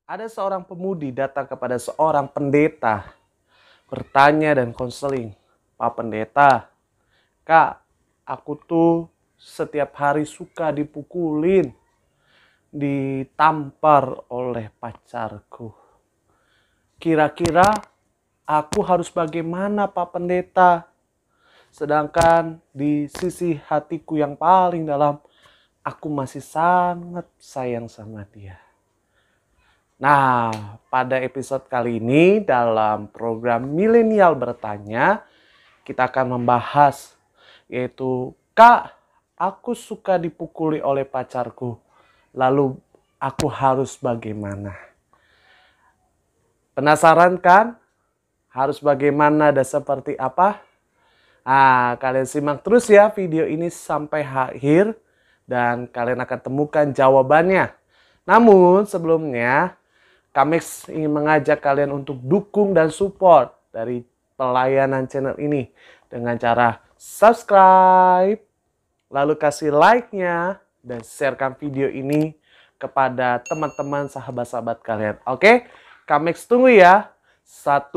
Ada seorang pemudi datang kepada seorang pendeta, bertanya dan konseling. Pak Pendeta, Kak, aku tuh setiap hari suka dipukulin, ditampar oleh pacarku. Kira-kira aku harus bagaimana, Pak Pendeta? Sedangkan di sisi hatiku yang paling dalam, aku masih sangat sayang sama dia. Nah, pada episode kali ini dalam program Milenial Bertanya, kita akan membahas yaitu, Kak, aku suka dipukuli oleh pacarku, lalu aku harus bagaimana? Penasaran kan? Harus bagaimana dan seperti apa? Nah, kalian simak terus ya video ini sampai akhir dan kalian akan temukan jawabannya. Namun sebelumnya, Kamex ingin mengajak kalian untuk dukung dan support dari pelayanan channel ini dengan cara subscribe, lalu kasih like-nya, dan sharekan video ini kepada teman-teman sahabat-sahabat kalian. Oke, Kamex tunggu ya. 1,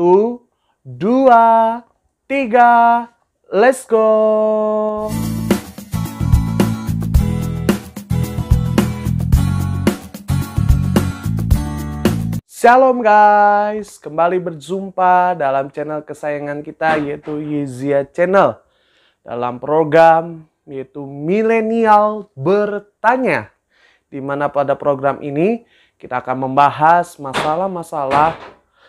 2, 3, let's go! Shalom guys, kembali berjumpa dalam channel kesayangan kita yaitu Yezia Channel. Dalam program yaitu Milenial Bertanya. Di mana pada program ini kita akan membahas masalah-masalah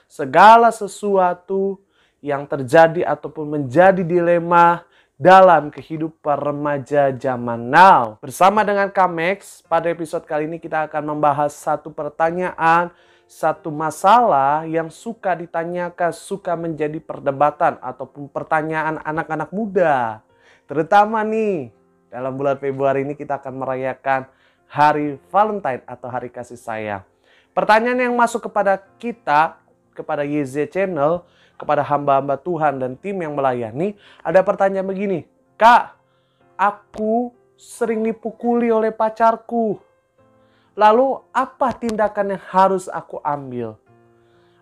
segala sesuatu yang terjadi ataupun menjadi dilema dalam kehidupan remaja zaman now. Bersama dengan Kamex, pada episode kali ini kita akan membahas satu pertanyaan, satu masalah yang suka ditanyakan, suka menjadi perdebatan ataupun pertanyaan anak-anak muda. Terutama nih, dalam bulan Februari ini kita akan merayakan Hari Valentine atau Hari Kasih Sayang. Pertanyaan yang masuk kepada kita, kepada YZ Channel, kepada hamba-hamba Tuhan dan tim yang melayani, ada pertanyaan begini, Kak, aku sering dipukuli oleh pacarku. Lalu apa tindakan yang harus aku ambil?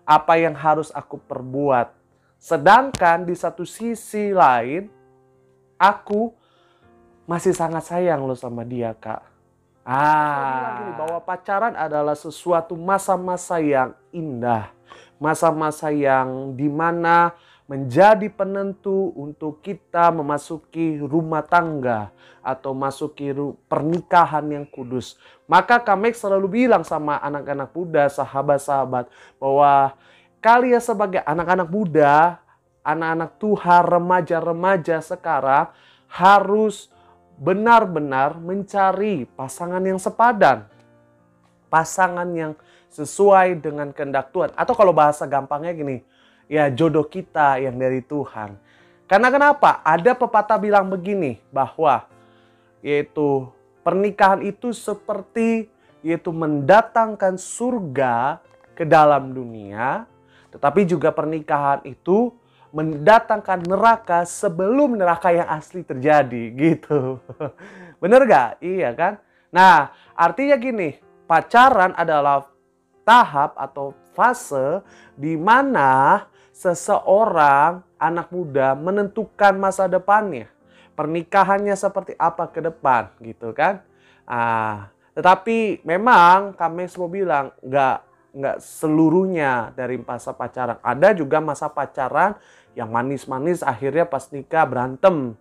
Apa yang harus aku perbuat? Sedangkan di satu sisi lain, aku masih sangat sayang loh sama dia, Kak. Gini, bahwa pacaran adalah sesuatu masa-masa yang indah. Masa-masa yang dimana menjadi penentu untuk kita memasuki rumah tangga atau masuki pernikahan yang kudus. Maka kami selalu bilang sama anak-anak muda, sahabat-sahabat, bahwa kalian sebagai anak-anak muda, anak-anak Tuhan, remaja-remaja sekarang harus benar-benar mencari pasangan yang sepadan. Pasangan yang sesuai dengan kehendak Tuhan. Atau kalau bahasa gampangnya gini, ya jodoh kita yang dari Tuhan. Karena kenapa? Ada pepatah bilang begini, bahwa yaitu pernikahan itu seperti yaitu mendatangkan surga ke dalam dunia, tetapi juga pernikahan itu mendatangkan neraka sebelum neraka yang asli terjadi, gitu. Bener gak? Iya kan? Nah, artinya gini, pacaran adalah tahap atau fase di mana seseorang anak muda menentukan masa depannya. Pernikahannya seperti apa ke depan, gitu kan. Tetapi memang kami semua bilang nggak seluruhnya dari masa pacaran. Ada juga masa pacaran yang manis-manis akhirnya pas nikah berantem,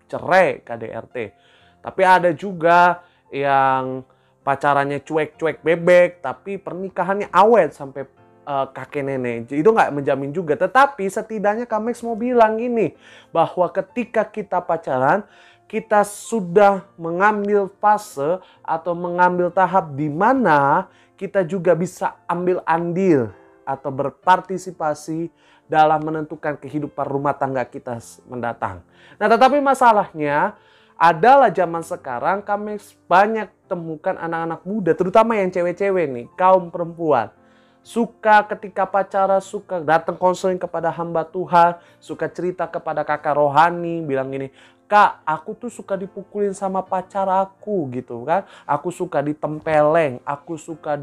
cerai, KDRT. Tapi ada juga yang pacarannya cuek-cuek bebek, tapi pernikahannya awet sampai kakek nenek. Itu nggak menjamin juga. Tetapi setidaknya kami mau bilang ini, bahwa ketika kita pacaran, kita sudah mengambil fase atau mengambil tahap di mana kita juga bisa ambil andil atau berpartisipasi dalam menentukan kehidupan rumah tangga kita mendatang. Nah, tetapi masalahnya adalah zaman sekarang kami banyak temukan anak-anak muda, terutama yang cewek-cewek nih, kaum perempuan. Suka ketika pacaran, suka datang konseling kepada hamba Tuhan, suka cerita kepada kakak rohani, bilang gini, Kak, aku tuh suka dipukulin sama pacar aku gitu kan. Aku suka ditempeleng, aku suka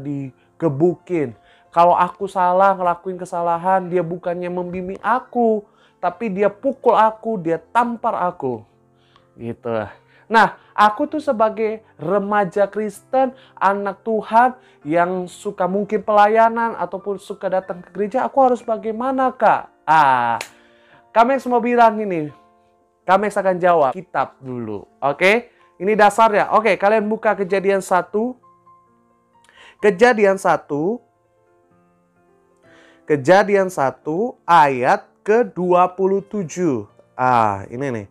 gebukin. Kalau aku salah ngelakuin kesalahan, dia bukannya membimbing aku, tapi dia pukul aku, dia tampar aku. Gitu. Nah, aku tuh sebagai remaja Kristen, anak Tuhan yang suka mungkin pelayanan ataupun suka datang ke gereja, aku harus bagaimana, Kak? Kamex mau bilang ini, Kamex akan jawab kitab dulu. Oke? Ini dasarnya. Oke, kalian buka Kejadian 1. Kejadian 1 ayat ke-27. Ini nih.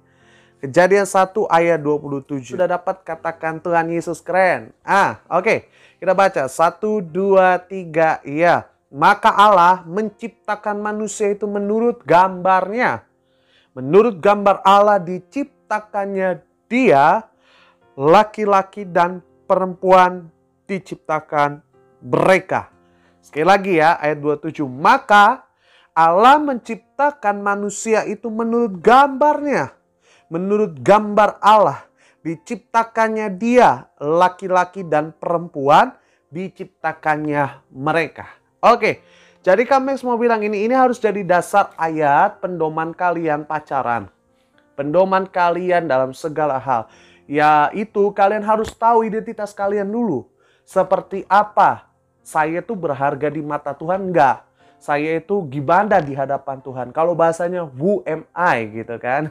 Kejadian 1 ayat 27. Sudah dapat katakan Tuhan Yesus keren. Oke. Kita baca 1, 2, 3. Iya. Maka Allah menciptakan manusia itu menurut gambarnya. Menurut gambar Allah diciptakannya dia, laki-laki dan perempuan diciptakan mereka. Sekali lagi ya, ayat 27. Maka Allah menciptakan manusia itu menurut gambarnya. Menurut gambar Allah diciptakannya dia, laki-laki dan perempuan diciptakannya mereka. Oke, jadi Kamex mau bilang ini harus jadi dasar ayat pendoman kalian pacaran. Pendoman kalian dalam segala hal. Yaitu kalian harus tahu identitas kalian dulu. Seperti apa? Saya itu berharga di mata Tuhan? Enggak. Saya itu gimana di hadapan Tuhan? Kalau bahasanya who am I gitu kan.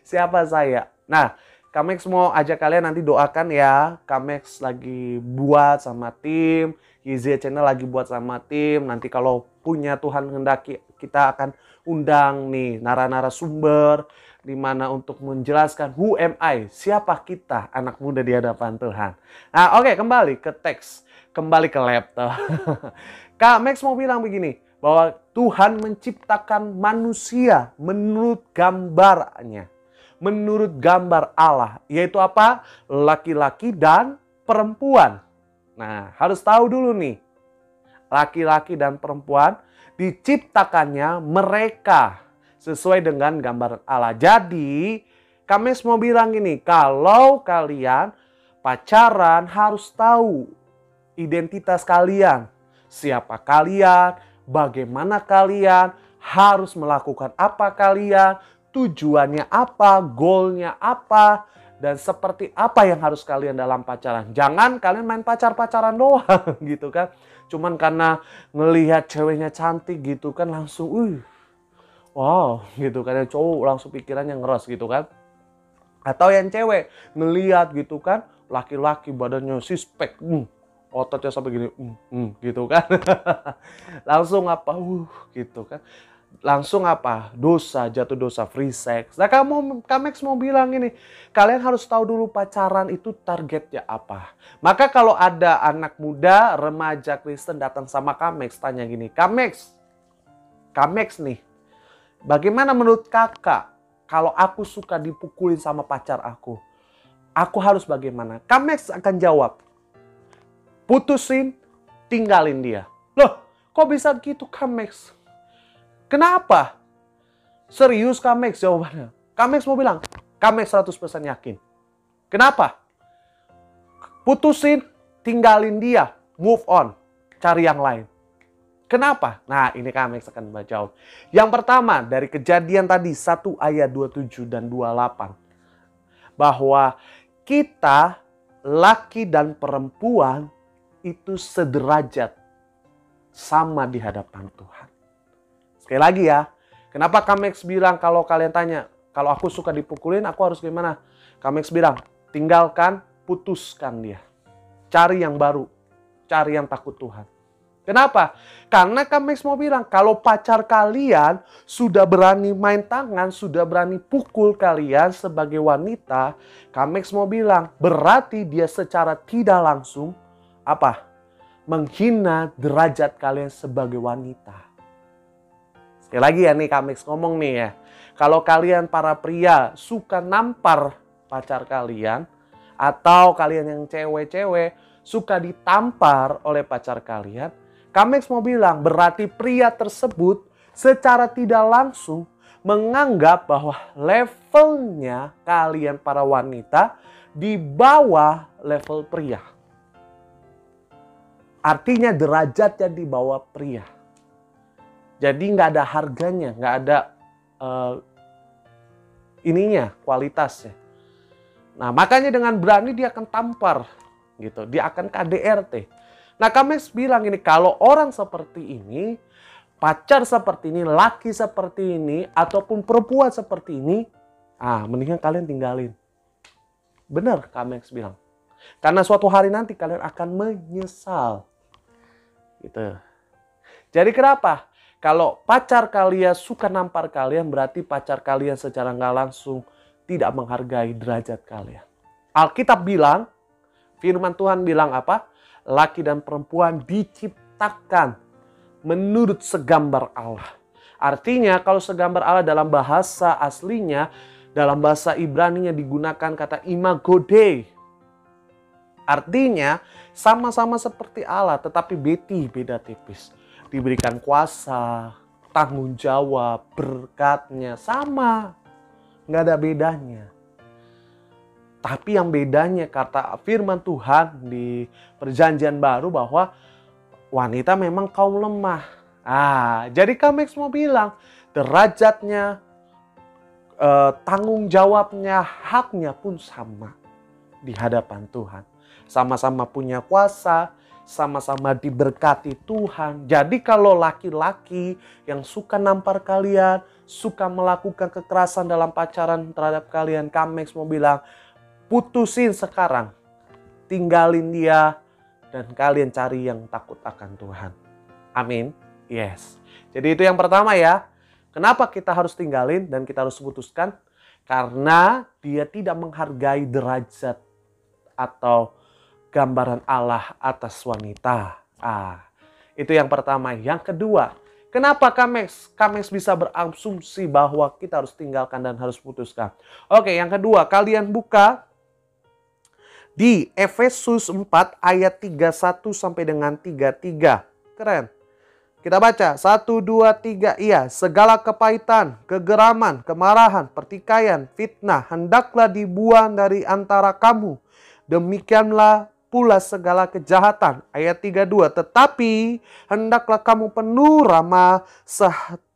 Siapa saya? Nah, Kamex mau ajak kalian nanti doakan ya. Kamex lagi buat sama tim. Yezia Channel lagi buat sama tim. Nanti kalau punya Tuhan hendaki kita akan undang nih narasumber di mana untuk menjelaskan who am I? Siapa kita anak muda di hadapan Tuhan. Nah, oke, kembali ke teks. Kembali ke laptop. Kak Max mau bilang begini, bahwa Tuhan menciptakan manusia menurut gambarnya. Menurut gambar Allah. Yaitu apa? Laki-laki dan perempuan. Nah, harus tahu dulu nih. Laki-laki dan perempuan diciptakannya mereka. Sesuai dengan gambar Allah. Jadi, Kak Max mau bilang gini, kalau kalian pacaran harus tahu identitas kalian, siapa kalian, bagaimana kalian, harus melakukan apa kalian, tujuannya apa, goalnya apa, dan seperti apa yang harus kalian dalam pacaran. Jangan kalian main pacaran doang gitu kan. Cuman karena ngelihat ceweknya cantik gitu kan langsung wow gitu kan. Yang cowok langsung pikirannya ngeres gitu kan. Atau yang cewek ngelihat gitu kan, laki-laki badannya six-pack, ototnya sampai gini, gitu kan. Langsung apa, gitu kan. Langsung apa, jatuh dosa, free sex. Nah, Kamex mau bilang ini, kalian harus tahu dulu pacaran itu targetnya apa. Maka kalau ada anak muda, remaja Kristen datang sama Kamex, tanya gini, Kamex nih, bagaimana menurut kakak kalau aku suka dipukulin sama pacar aku harus bagaimana? Kamex akan jawab, putusin, tinggalin dia. Loh, kok bisa gitu Kamex? Kenapa? Serius Kamex jawabannya. Kamex mau bilang, Kamex 100% yakin. Kenapa? Putusin, tinggalin dia, move on, cari yang lain. Kenapa? Nah, ini Kamex akan jawab. Yang pertama, dari Kejadian tadi 1 ayat 27 dan 28. Bahwa kita, laki dan perempuan, itu sederajat sama di hadapan Tuhan. Sekali lagi ya, kenapa Kamex bilang kalau kalian tanya, kalau aku suka dipukulin, aku harus gimana? Kamex bilang, tinggalkan, putuskan dia. Cari yang baru, cari yang takut Tuhan. Kenapa? Karena Kamex mau bilang, kalau pacar kalian sudah berani main tangan, sudah berani pukul kalian sebagai wanita, Kamex mau bilang, berarti dia secara tidak langsung, apa? Menghina derajat kalian sebagai wanita. Sekali lagi ya nih Kamex ngomong nih ya. Kalau kalian para pria suka nampar pacar kalian, atau kalian yang cewek-cewek suka ditampar oleh pacar kalian, Kamex mau bilang berarti pria tersebut secara tidak langsung menganggap bahwa levelnya kalian para wanita di bawah level pria. Artinya derajatnya di bawah pria. Jadi nggak ada harganya, nggak ada kualitasnya. Nah, makanya dengan berani dia akan tampar gitu. Dia akan KDRT. Nah, Kamex bilang ini, kalau orang seperti ini, pacar seperti ini, laki seperti ini, ataupun perempuan seperti ini, mendingan kalian tinggalin. Benar Kamex bilang. Karena suatu hari nanti kalian akan menyesal. Gitu. Jadi kenapa? Kalau pacar kalian suka nampar kalian, berarti pacar kalian secara nggak langsung tidak menghargai derajat kalian. Alkitab bilang, firman Tuhan bilang apa? Laki dan perempuan diciptakan menurut segambar Allah. Artinya kalau segambar Allah dalam bahasa aslinya, dalam bahasa Ibrani-nya digunakan kata imago Dei. Artinya sama-sama seperti Allah, tetapi beda tipis. Diberikan kuasa, tanggung jawab, berkatnya sama. Nggak ada bedanya. Tapi yang bedanya kata firman Tuhan di perjanjian baru bahwa wanita memang kaum lemah. Jadi Kamex mau bilang derajatnya, tanggung jawabnya, haknya pun sama di hadapan Tuhan. Sama-sama punya kuasa, sama-sama diberkati Tuhan. Jadi kalau laki-laki yang suka nampar kalian, suka melakukan kekerasan dalam pacaran terhadap kalian, Kamex mau bilang, putusin sekarang. Tinggalin dia dan kalian cari yang takut akan Tuhan. Amin. Yes. Jadi itu yang pertama ya. Kenapa kita harus tinggalin dan kita harus putuskan? Karena dia tidak menghargai derajat atau gambaran Allah atas wanita. Itu yang pertama. Yang kedua, kenapa Kamex bisa berasumsi bahwa kita harus tinggalkan dan harus putuskan? Oke, yang kedua, kalian buka di Efesus 4 ayat 31 sampai dengan 33. Keren. Kita baca 1, 2, 3. Iya, segala kepahitan, kegeraman, kemarahan, pertikaian, fitnah hendaklah dibuang dari antara kamu. Demikianlah pula segala kejahatan. Ayat 32. Tetapi hendaklah kamu penuh ramah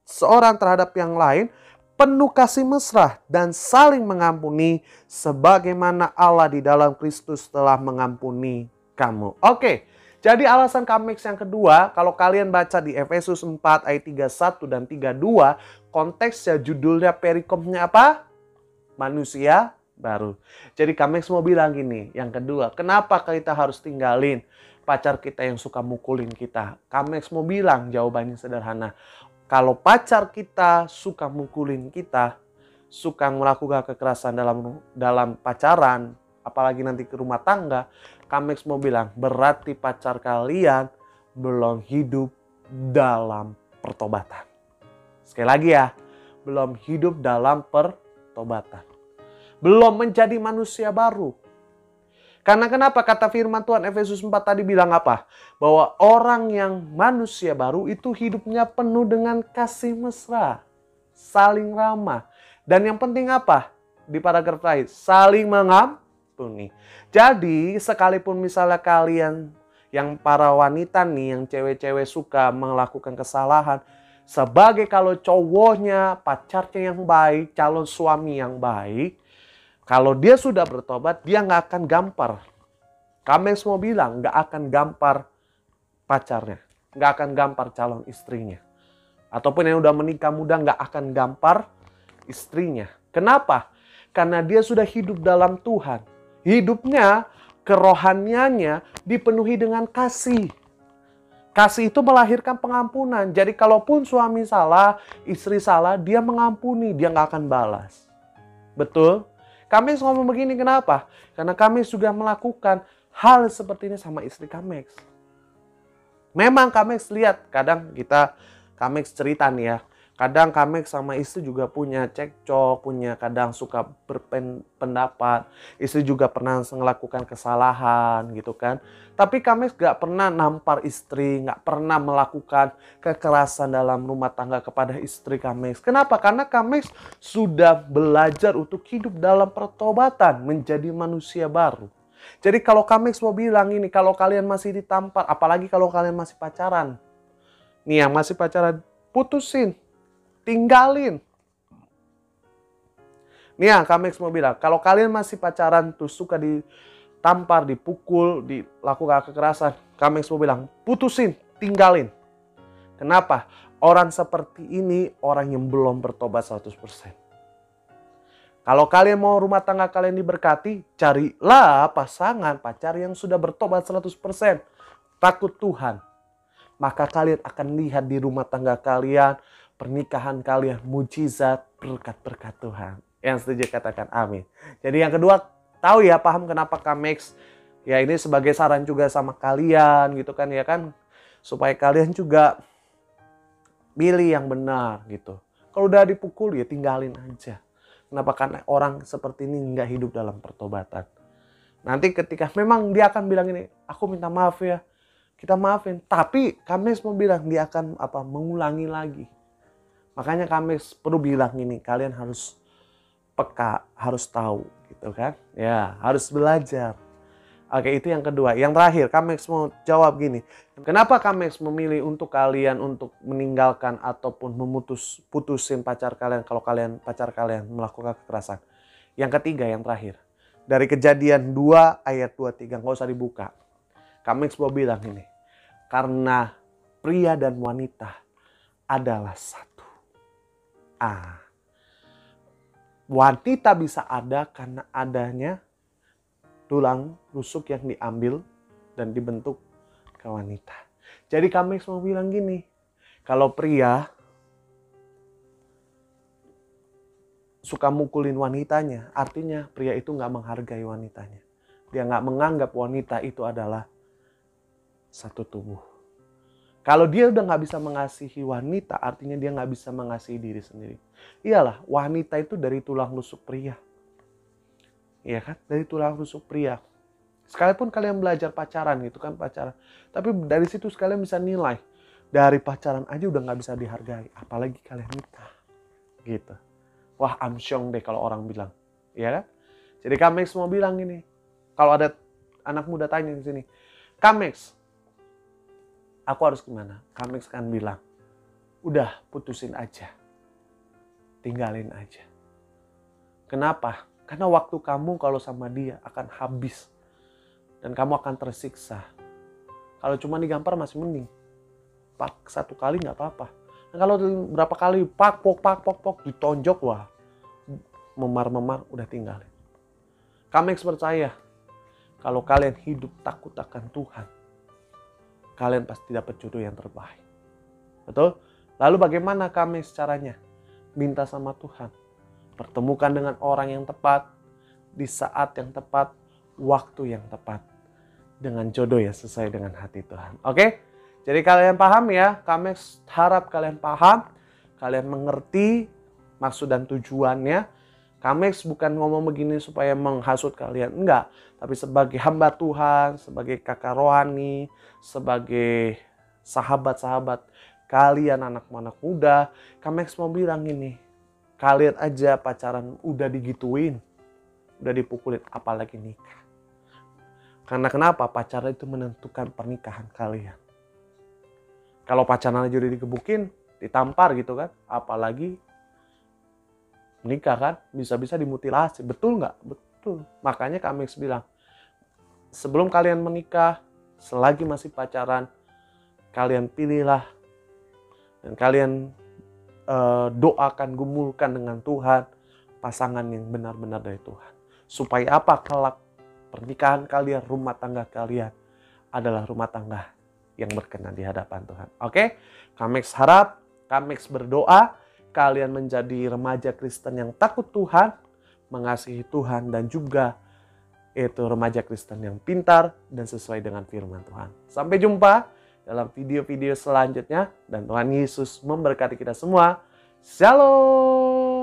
seorang terhadap yang lain, penuh kasih mesra dan saling mengampuni sebagaimana Allah di dalam Kristus telah mengampuni kamu. Oke. Jadi alasan Kamex yang kedua, kalau kalian baca di Efesus 4 ayat 31 dan 32, konteksnya judulnya perikomnya apa? Manusia baru. Jadi Kamex mau bilang gini, yang kedua, kenapa kita harus tinggalin pacar kita yang suka mukulin kita? Kamex mau bilang jawabannya sederhana. Kalau pacar kita suka mukulin kita, suka melakukan kekerasan dalam pacaran, apalagi nanti ke rumah tangga, Kamex mau bilang berarti pacar kalian belum hidup dalam pertobatan. Sekali lagi ya, belum hidup dalam pertobatan. Belum menjadi manusia baru. Karena kenapa kata firman Tuhan Efesus 4 tadi bilang apa? Bahwa orang yang manusia baru itu hidupnya penuh dengan kasih mesra, saling ramah. Dan yang penting apa? Di paragraf terakhir, saling mengampuni. Jadi sekalipun misalnya kalian yang para wanita nih, yang cewek-cewek suka melakukan kesalahan, sebagai kalau cowoknya, pacarnya yang baik, calon suami yang baik, kalau dia sudah bertobat, dia nggak akan gampar. Kamex mau bilang nggak akan gampar pacarnya, nggak akan gampar calon istrinya. Ataupun yang udah menikah muda nggak akan gampar istrinya. Kenapa? Karena dia sudah hidup dalam Tuhan. Hidupnya, kerohaniannya dipenuhi dengan kasih. Kasih itu melahirkan pengampunan. Jadi kalaupun suami salah, istri salah, dia mengampuni, dia nggak akan balas. Betul? Kamex ngomong begini kenapa? Karena Kamex juga melakukan hal seperti ini sama istri Kamex. Memang Kamex lihat, kadang Kamex cerita nih ya. Kadang Kamex sama istri juga punya cekcok, kadang suka berpendapat. Istri juga pernah melakukan kesalahan gitu kan. Tapi Kamex gak pernah nampar istri, gak pernah melakukan kekerasan dalam rumah tangga kepada istri Kamex. Kenapa? Karena Kamex sudah belajar untuk hidup dalam pertobatan, menjadi manusia baru. Jadi kalau Kamex mau bilang ini, kalau kalian masih ditampar, apalagi kalau kalian masih pacaran. Nih yang masih pacaran, putusin, tinggalin. Nih yang Kamex mau bilang, kalau kalian masih pacaran tuh suka ditampar, dipukul, dilakukan kekerasan, Kamex mau bilang, putusin, tinggalin. Kenapa? Orang seperti ini orang yang belum bertobat 100%. Kalau kalian mau rumah tangga kalian diberkati, carilah pasangan, pacar yang sudah bertobat 100%. Takut Tuhan. Maka kalian akan lihat di rumah tangga kalian, pernikahan kalian, mujizat, berkat-berkat Tuhan. Yang setuju katakan amin. Jadi yang kedua, tahu ya, paham kenapa Kamex, ya ini sebagai saran juga sama kalian gitu kan ya kan. Supaya kalian juga pilih yang benar gitu. Kalau udah dipukul ya tinggalin aja. Kenapa? Karena orang seperti ini nggak hidup dalam pertobatan. Nanti ketika memang dia akan bilang ini, aku minta maaf ya, kita maafin. Tapi Kamex mau bilang dia akan mengulangi lagi. Makanya Kamex perlu bilang ini, kalian harus peka, harus tahu gitu kan. Ya, harus belajar. Oke, itu yang kedua. Yang terakhir, Kamex mau jawab gini. Kenapa Kamex memilih untuk kalian untuk meninggalkan ataupun putusin pacar kalian kalau pacar kalian melakukan kekerasan? Yang ketiga, yang terakhir. Dari Kejadian 2 ayat 23, nggak usah dibuka. Kamex mau bilang ini. Karena pria dan wanita adalah satu. Wanita bisa ada karena adanya tulang rusuk yang diambil dan dibentuk ke wanita. Jadi Kamex mau bilang gini, kalau pria suka mukulin wanitanya, artinya pria itu nggak menghargai wanitanya. Dia nggak menganggap wanita itu adalah satu tubuh. Kalau dia udah nggak bisa mengasihi wanita, artinya dia nggak bisa mengasihi diri sendiri. Iyalah, wanita itu dari tulang rusuk pria. Iya kan? Dari tulang rusuk pria. Sekalipun kalian belajar pacaran gitu kan, pacaran. Tapi dari situ kalian bisa nilai. Dari pacaran aja udah gak bisa dihargai. Apalagi kalian nikah. Gitu. Wah, amsyong deh kalau orang bilang. Iya kan? Jadi Kamex mau bilang ini. Kalau ada anak muda tanya di sini. Kamex, aku harus gimana? Kamex kan bilang, udah putusin aja. Tinggalin aja. Kenapa? Karena waktu kamu kalau sama dia akan habis. Dan kamu akan tersiksa. Kalau cuma digampar masih mending. Pak satu kali nggak apa-apa. Nah, kalau berapa kali pak, ditonjok, wah. Memar-memar udah tinggalin. Kamex percaya. Kalau kalian hidup takut akan Tuhan. Kalian pasti dapat jodoh yang terbaik. Betul? Lalu bagaimana Kamex caranya? Minta sama Tuhan. Pertemukan dengan orang yang tepat, di saat yang tepat, waktu yang tepat. Dengan jodoh yang sesuai dengan hati Tuhan. Oke? Jadi kalian paham ya? Kamex harap kalian paham. Kalian mengerti maksud dan tujuannya. Kamex bukan ngomong begini supaya menghasut kalian. Enggak. Tapi sebagai hamba Tuhan, sebagai kakak rohani, sebagai sahabat-sahabat kalian anak-anak muda. Kamex mau bilang ini. Kalian aja pacaran udah digituin, udah dipukulin, apalagi nikah. Karena kenapa? Pacaran itu menentukan pernikahan kalian. Kalau pacaran aja udah digebukin, ditampar gitu kan, apalagi nikah kan, bisa-bisa dimutilasi. Betul nggak? Betul. Makanya Kamex bilang, sebelum kalian menikah, selagi masih pacaran, kalian pilihlah dan kalian doakan, gumulkan dengan Tuhan pasangan yang benar-benar dari Tuhan. Supaya apa? Kelak pernikahan kalian, rumah tangga kalian adalah rumah tangga yang berkenan di hadapan Tuhan. Oke? Kamex harap, Kamex berdoa kalian menjadi remaja Kristen yang takut Tuhan, mengasihi Tuhan, dan juga itu remaja Kristen yang pintar dan sesuai dengan firman Tuhan. Sampai jumpa dalam video-video selanjutnya. Dan Tuhan Yesus memberkati kita semua. Shalom.